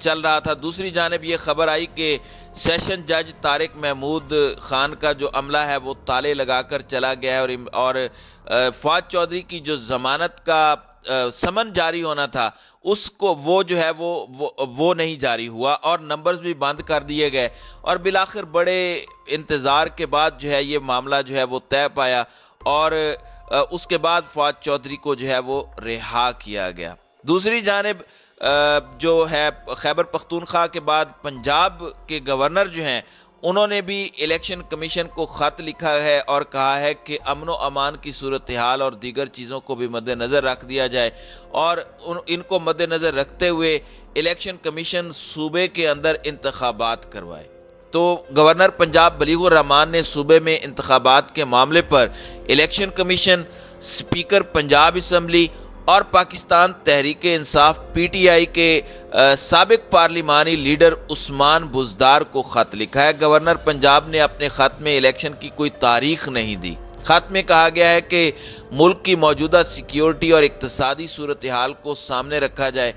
چل رہا تھا، دوسری جانب یہ خبر آئی کہ سیشن جج طارق محمود خان کا جو عملہ ہے وہ تالے لگا کر چلا گیا ہے، اور فواد چودھری کی جو ضمانت کا سمن جاری ہونا تھا اس کو وہ جو ہے وہ نہیں جاری ہوا، اور نمبرز بھی بند کر دیے گئے، اور بالآخر بڑے انتظار کے بعد جو ہے یہ معاملہ جو ہے وہ طے پایا، اور اس کے بعد فواد چودھری کو جو ہے وہ رہا کیا گیا۔ دوسری جانب جو ہے خیبر پختونخوا کے بعد پنجاب کے گورنر جو ہیں انہوں نے بھی الیکشن کمیشن کو خط لکھا ہے اور کہا ہے کہ امن و امان کی صورتحال اور دیگر چیزوں کو بھی مد نظر رکھ دیا جائے، اور ان کو مد نظر رکھتے ہوئے الیکشن کمیشن صوبے کے اندر انتخابات کروائے۔ تو گورنر پنجاب بلیغ الرحمان نے صوبے میں انتخابات کے معاملے پر election commission, speaker Punjab assembly اور Pakistan Tehreek Insaf P T I کے سابق پارلیمانی لیڈر عثمان بزدار کو خط لکھا ہے۔ گورنر پنجاب نے اپنے خط میں الیکشن کی کوئی تاریخ نہیں دی۔ خط میں کہا گیا ہے کہ ملک کی موجودہ سیکیورٹی اور اقتصادی صورتحال کو سامنے رکھا جائے۔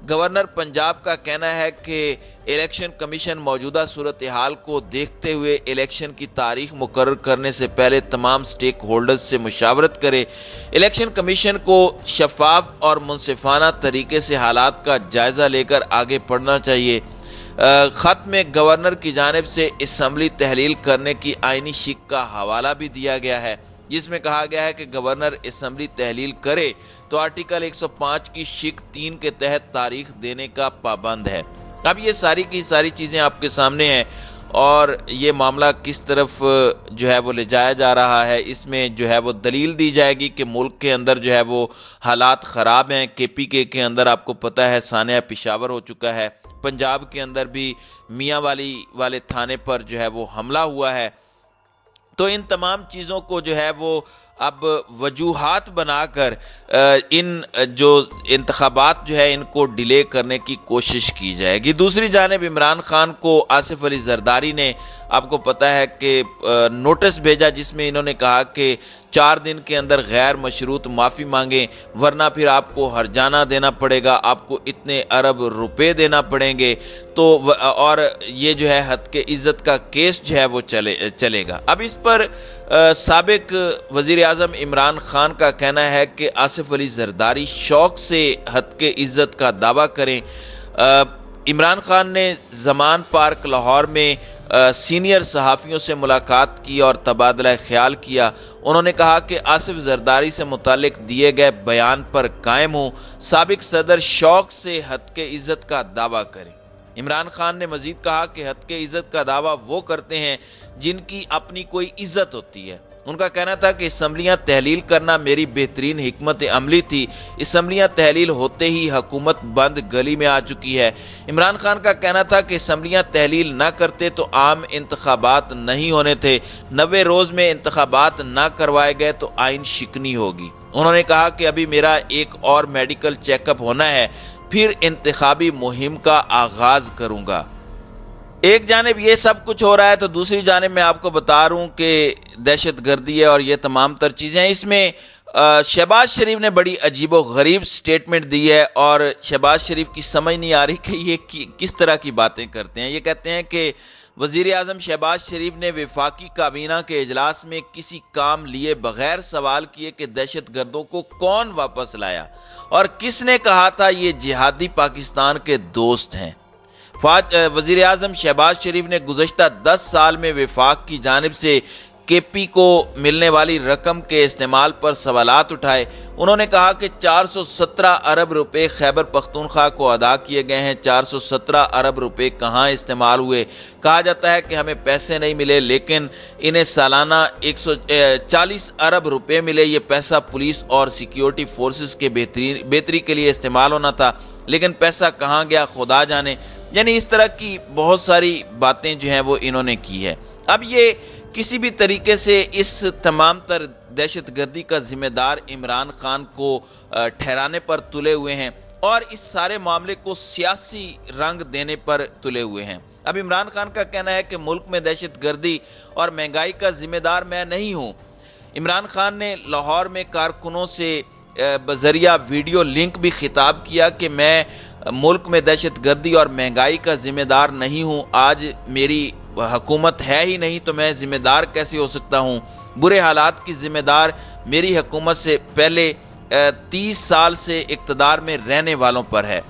گورنر پنجاب کا کہنا ہے کہ الیکشن کمیشن موجودہ صورتحال کو دیکھتے ہوئے الیکشن کی تاریخ مقرر کرنے سے پہلے تمام سٹیک ہولڈرز سے مشاورت کرے۔ الیکشن کمیشن کو شفاف اور منصفانہ طریقے سے حالات کا جائزہ لے کر آگے بڑھنا چاہیے۔ خط میں گورنر کی جانب سے اسمبلی تحلیل کرنے کی آئینی شک کا حوالہ بھی دیا گیا ہے، جس میں کہا گیا ہے کہ گورنر اسمبلی تحلیل کرے تو آرٹیکل 105 کی شک 3 کے تحت تاریخ دینے کا پابند ہے۔ اب یہ ساری کی ساری چیزیں آپ کے سامنے ہیں، اور یہ معاملہ کس طرف جو ہے وہ لے جایا جا رہا ہے، اس میں جو ہے وہ دلیل دی جائے گی کہ ملک کے اندر جو ہے وہ حالات خراب ہیں۔ کے پی کے اندر آپ کو پتہ ہے سانحہ پشاور ہو چکا ہے، پنجاب کے اندر بھی میاں والی والے تھانے پر جو ہے وہ حملہ ہوا ہے۔ تو ان تمام چیزوں کو جو ہے وہ اب وجوہات بنا کر ان جو انتخابات جو ہے ان کو ڈیلے کرنے کی کوشش کی جائے گی۔ دوسری جانب عمران خان کو آصف علی زرداری نے آپ کو پتہ ہے کہ نوٹس بھیجا، جس میں انہوں نے کہا کہ 4 دن کے اندر غیر مشروط معافی مانگیں ورنہ پھر آپ کو ہرجانہ دینا پڑے گا، آپ کو اتنے ارب روپے دینا پڑیں گے، تو اور یہ جو ہے حد کے عزت کا کیس جو ہے وہ چلے گا۔ اب اس پر سابق وزیر اعظم عمران خان کا کہنا ہے کہ آصف علی زرداری شوق سے حد کے عزت کا دعویٰ کریں۔ عمران خان نے زمان پارک لاہور میں سینئر صحافیوں سے ملاقات کی اور تبادلہ خیال کیا۔ انہوں نے کہا کہ آصف زرداری سے متعلق دیے گئے بیان پر قائم ہوں، سابق صدر شوق سے حد کے عزت کا دعویٰ کریں۔ عمران خان نے مزید کہا کہ حد کے عزت کا دعویٰ وہ کرتے ہیں جن کی اپنی کوئی عزت ہوتی ہے۔ ان کا کہنا تھا کہ اسمبلیاں تحلیل کرنا میری بہترین حکمت عملی تھی، اسمبلیاں تحلیل ہوتے ہی حکومت بند گلی میں آ چکی ہے۔ عمران خان کا کہنا تھا کہ اسمبلیاں تحلیل نہ کرتے تو عام انتخابات نہیں ہونے تھے، 90 روز میں انتخابات نہ کروائے گئے تو آئین شکنی ہوگی۔ انہوں نے کہا کہ ابھی میرا ایک اور میڈیکل چیک اپ ہونا ہے، پھر انتخابی مہم کا آغاز کروں گا۔ ایک جانب یہ سب کچھ ہو رہا ہے تو دوسری جانب میں آپ کو بتا رہا ہوں کہ دہشت گردی ہے اور یہ تمام تر چیزیں ہیں۔ اس میں شہباز شریف نے بڑی عجیب و غریب سٹیٹمنٹ دی ہے، اور شہباز شریف کی سمجھ نہیں آ رہی کہ یہ کس طرح کی باتیں کرتے ہیں۔ یہ کہتے ہیں کہ وزیر اعظم شہباز شریف نے وفاقی کابینہ کے اجلاس میں کسی کام لیے بغیر سوال کیے کہ دہشت گردوں کو کون واپس لایا اور کس نے کہا تھا یہ جہادی پاکستان کے دوست ہیں۔ وزیر اعظم شہباز شریف نے گزشتہ 10 سال میں وفاق کی جانب سے کے پی کو ملنے والی رقم کے استعمال پر سوالات اٹھائے۔ انہوں نے کہا کہ 417 ارب روپے خیبر پختونخوا کو ادا کیے گئے ہیں۔ 417 ارب روپے کہاں استعمال ہوئے؟ کہا جاتا ہے کہ ہمیں پیسے نہیں ملے، لیکن انہیں سالانہ 140 ارب روپے ملے۔ یہ پیسہ پولیس اور سیکیورٹی فورسز کے بہتری کے لیے استعمال ہونا تھا، لیکن پیسہ کہاں گیا خدا جانے۔ یعنی اس طرح کی بہت ساری باتیں جو ہیں وہ انہوں نے کی ہے۔ اب یہ کسی بھی طریقے سے اس تمام تر دہشت گردی کا ذمہ دار عمران خان کو ٹھہرانے پر تلے ہوئے ہیں اور اس سارے معاملے کو سیاسی رنگ دینے پر تلے ہوئے ہیں۔ اب عمران خان کا کہنا ہے کہ ملک میں دہشت گردی اور مہنگائی کا ذمہ دار میں نہیں ہوں۔ عمران خان نے لاہور میں کارکنوں سے بذریعہ ویڈیو لنک بھی خطاب کیا کہ میں ملک میں دہشت گردی اور مہنگائی کا ذمہ دار نہیں ہوں، آج میری حکومت ہے ہی نہیں تو میں ذمہ دار کیسے ہو سکتا ہوں؟ برے حالات کی ذمہ دار میری حکومت سے پہلے 30 سال سے اقتدار میں رہنے والوں پر ہے،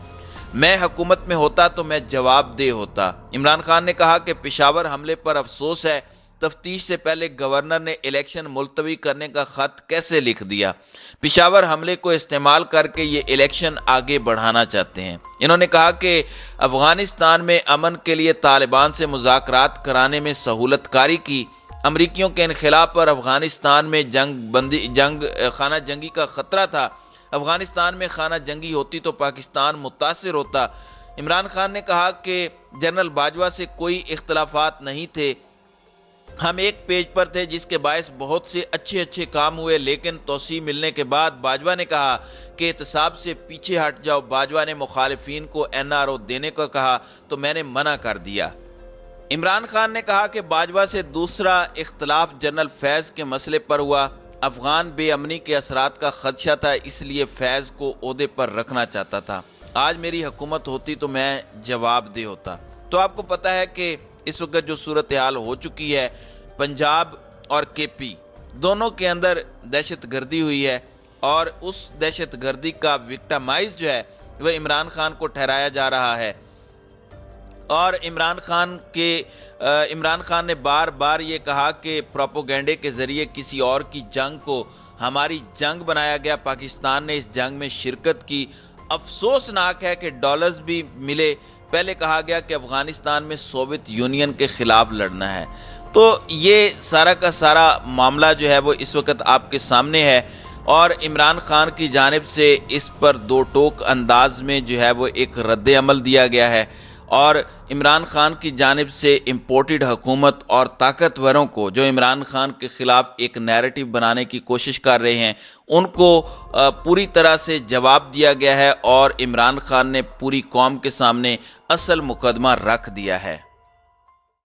میں حکومت میں ہوتا تو میں جواب دہ ہوتا۔ عمران خان نے کہا کہ پشاور حملے پر افسوس ہے، تفتیش سے پہلے گورنر نے الیکشن ملتوی کرنے کا خط کیسے لکھ دیا؟ پشاور حملے کو استعمال کر کے یہ الیکشن آگے بڑھانا چاہتے ہیں۔ انہوں نے کہا کہ افغانستان میں امن کے لیے طالبان سے مذاکرات کرانے میں سہولت کاری کی، امریکیوں کے انخلا پر افغانستان میں خانہ جنگی کا خطرہ تھا، افغانستان میں خانہ جنگی ہوتی تو پاکستان متاثر ہوتا۔ عمران خان نے کہا کہ جنرل باجوہ سے کوئی اختلافات نہیں تھے، ہم ایک پیج پر تھے جس کے باعث بہت سے اچھے کام ہوئے، لیکن توسیع ملنے کے بعد باجوہ نے کہا کہ احتساب سے پیچھے ہٹ جاؤ۔ باجوہ نے مخالفین کو NRO دینے کو کہا تو میں نے منع کر دیا۔ عمران خان نے کہا کہ باجوہ سے دوسرا اختلاف جنرل فیض کے مسئلے پر ہوا، افغان بے امنی کے اثرات کا خدشہ تھا، اس لیے فیض کو عہدے پر رکھنا چاہتا تھا، آج میری حکومت ہوتی تو میں جواب دہ ہوتا۔ تو آپ کو پتہ ہے کہ اس وقت جو صورتحال ہو چکی ہے، پنجاب اور KP دونوں کے اندر دہشت گردی ہوئی ہے، اور اس دہشت گردی کا وکٹمائز جو ہے وہ عمران خان کو ٹھہرایا جا رہا ہے، اور عمران خان نے بار بار یہ کہا کہ پروپیگنڈے کے ذریعے کسی اور کی جنگ کو ہماری جنگ بنایا گیا، پاکستان نے اس جنگ میں شرکت کی، افسوسناک ہے کہ ڈالرز بھی ملے، پہلے کہا گیا کہ افغانستان میں سوویت یونین کے خلاف لڑنا ہے۔ تو یہ سارا کا سارا معاملہ جو ہے وہ اس وقت آپ کے سامنے ہے، اور عمران خان کی جانب سے اس پر دو ٹوک انداز میں جو ہے وہ ایک رد عمل دیا گیا ہے، اور عمران خان کی جانب سے امپورٹڈ حکومت اور طاقتوروں کو جو عمران خان کے خلاف ایک نیریٹو بنانے کی کوشش کر رہے ہیں، ان کو پوری طرح سے جواب دیا گیا ہے، اور عمران خان نے پوری قوم کے سامنے اصل مقدمہ رکھ دیا ہے۔